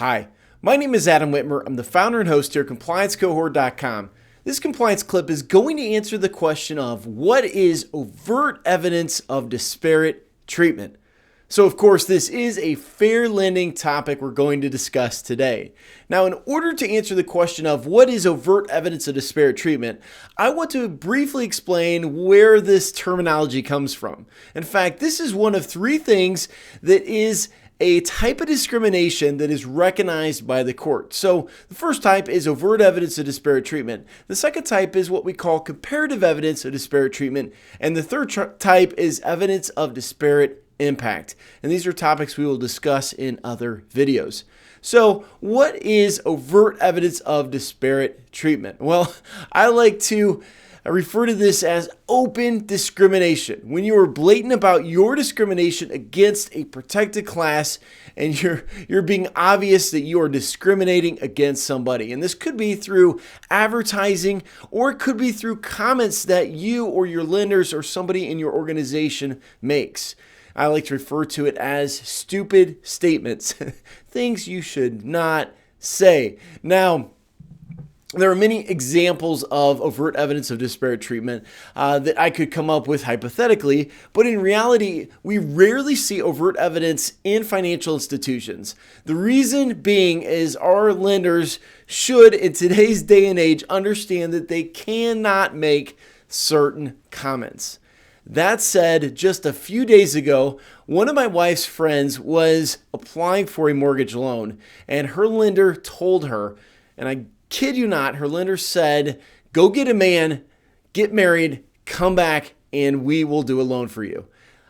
Hi, my name is Adam Whitmer. I'm the founder and host here at ComplianceCohort.com. This compliance clip is going to answer the question of what is overt evidence of disparate treatment. So of course, this is a fair lending topic we're going to discuss today. Now, in order to answer the question of what is overt evidence of disparate treatment, I want to briefly explain where this terminology comes from. In fact, this is one of three things that is a type of discrimination that is recognized by the court. So the first type is overt evidence of disparate treatment. The second type is what we call comparative evidence of disparate treatment. And the third type is evidence of disparate impact. And these are topics we will discuss in other videos. So what is overt evidence of disparate treatment? Well, I like to refer to this as open discrimination. When you are blatant about your discrimination against a protected class and you're being obvious that you are discriminating against somebody. And this could be through advertising, or it could be through comments that you or your lenders or somebody in your organization makes. I like to refer to it as stupid statements, things you should not say. Now, there are many examples of overt evidence of disparate treatment that I could come up with hypothetically, but in reality, we rarely see overt evidence in financial institutions. The reason being is our lenders should, in today's day and age, understand that they cannot make certain comments. That said, just a few days ago, one of my wife's friends was applying for a mortgage loan, and her lender told her, and I kid you not, her lender said, go get a man, get married, come back, and we will do a loan for you.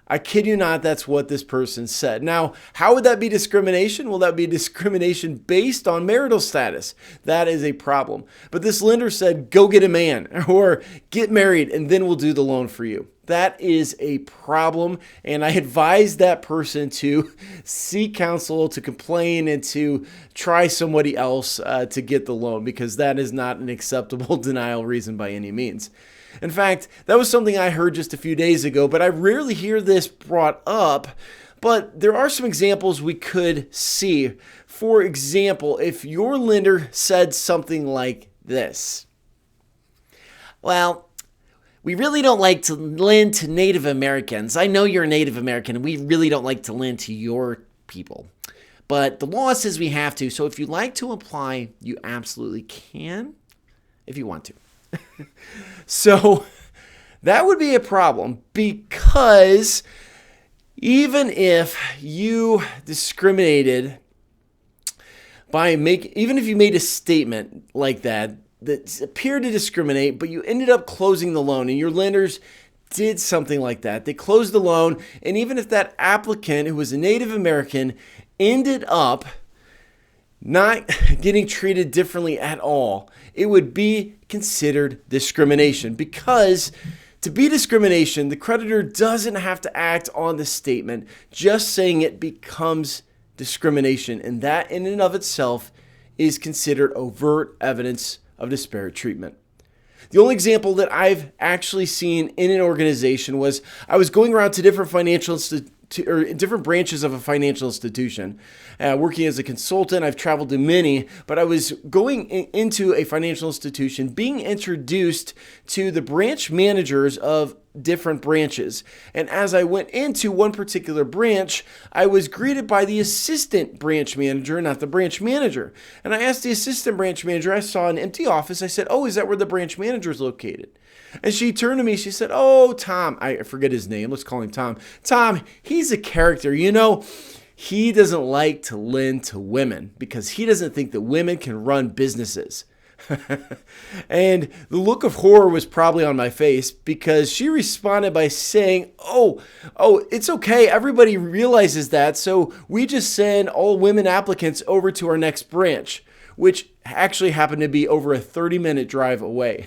I kid you not, that's what this person said. Now, how would that be discrimination? Well, that would be discrimination based on marital status. That is a problem. But this lender said, go get a man or get married, and then we'll do the loan for you. That is a problem, and I advise that person to seek counsel, to complain, and to try somebody else to get the loan, because that is not an acceptable denial reason by any means. In fact, that was something I heard just a few days ago, but I rarely hear this brought up. But there are some examples we could see. For example, if your lender said something like this: well, we really don't like to lend to Native Americans. I know you're a Native American, and we really don't like to lend to your people. But the law says we have to, so if you'd like to apply, you absolutely can, if you want to. So that would be a problem, because even if you discriminated even if you made a statement like that appeared to discriminate, but you ended up closing the loan, and your lenders did something like that. They closed the loan, and even if that applicant, who was a Native American, ended up not getting treated differently at all, it would be considered discrimination. Because to be discrimination, the creditor doesn't have to act on the statement. Just saying it becomes discrimination, and that in and of itself is considered overt evidence of disparate treatment. The only example that I've actually seen in an organization was I was going around to different different branches of a financial institution, working as a consultant. I've traveled to many, but I was going into a financial institution, being introduced to the branch managers of different branches. And as I went into one particular branch, I was greeted by the assistant branch manager, not the branch manager. And I asked the assistant branch manager, I saw an empty office. I said, oh, is that where the branch manager is located? And she turned to me, she said, oh, Tom, I forget his name. Let's call him Tom. Tom, he's a character. You know, he doesn't like to lend to women because he doesn't think that women can run businesses. And the look of horror was probably on my face, because she responded by saying, oh, it's okay. Everybody realizes that. So we just send all women applicants over to our next branch, which actually happened to be over a 30-minute drive away.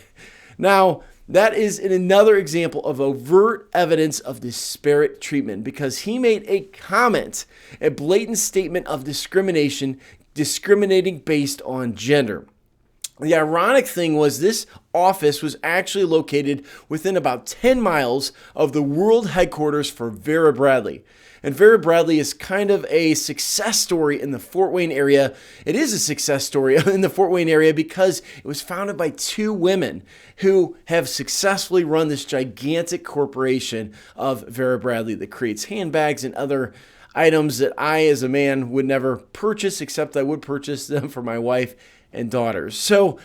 Now, that is another example of overt evidence of disparate treatment, because he made a comment, a blatant statement of discrimination, discriminating based on gender. The ironic thing was this office was actually located within about 10 miles of the world headquarters for Vera Bradley. And Vera Bradley is kind of a success story in the Fort Wayne area. It is a success story in the Fort Wayne area because it was founded by two women who have successfully run this gigantic corporation of Vera Bradley that creates handbags and other items that I, as a man, would never purchase, except I would purchase them for my wife and daughters. So,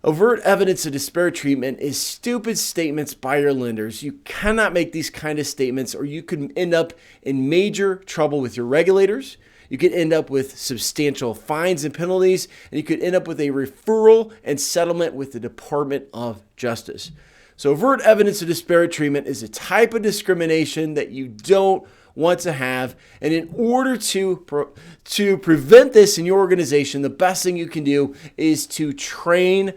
overt evidence of disparate treatment is stupid statements by your lenders. You cannot make these kind of statements, or you could end up in major trouble with your regulators. You could end up with substantial fines and penalties, and you could end up with a referral and settlement with the Department of Justice. So overt evidence of disparate treatment is a type of discrimination that you don't want to have. And in order to prevent this in your organization, the best thing you can do is to train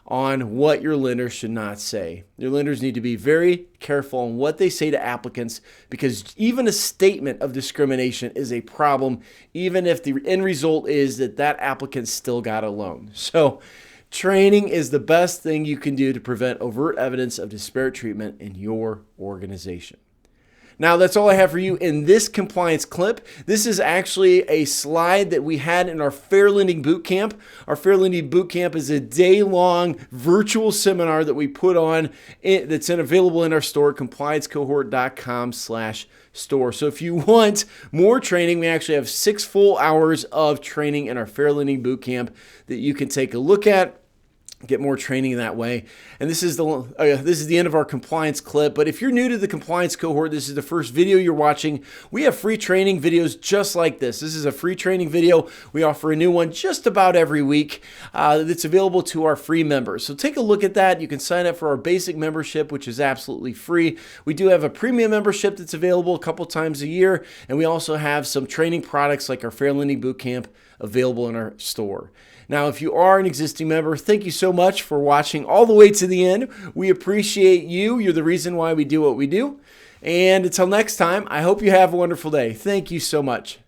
on what your lenders should not say. Your lenders need to be very careful on what they say to applicants, because even a statement of discrimination is a problem, even if the end result is that applicant still got a loan. So training is the best thing you can do to prevent overt evidence of disparate treatment in your organization. Now, that's all I have for you in this compliance clip. This is actually a slide that we had in our Fair Lending Bootcamp. Our Fair Lending Bootcamp is a day-long virtual seminar that we put on that's available in our store, compliancecohort.com/store. So if you want more training, we actually have 6 full hours of training in our Fair Lending Bootcamp that you can take a look at. Get more training that way. And this is the end of our compliance clip. But if you're new to the compliance cohort, this is the first video you're watching. We have free training videos just like this. This is a free training video. We offer a new one just about every week that's available to our free members. So take a look at that. You can sign up for our basic membership, which is absolutely free. We do have a premium membership that's available a couple times a year. And we also have some training products like our Fair Lending Bootcamp available in our store. Now, if you are an existing member, thank you so much for watching all the way to the end. We appreciate you. You're the reason why we do what we do. And until next time, I hope you have a wonderful day. Thank you so much.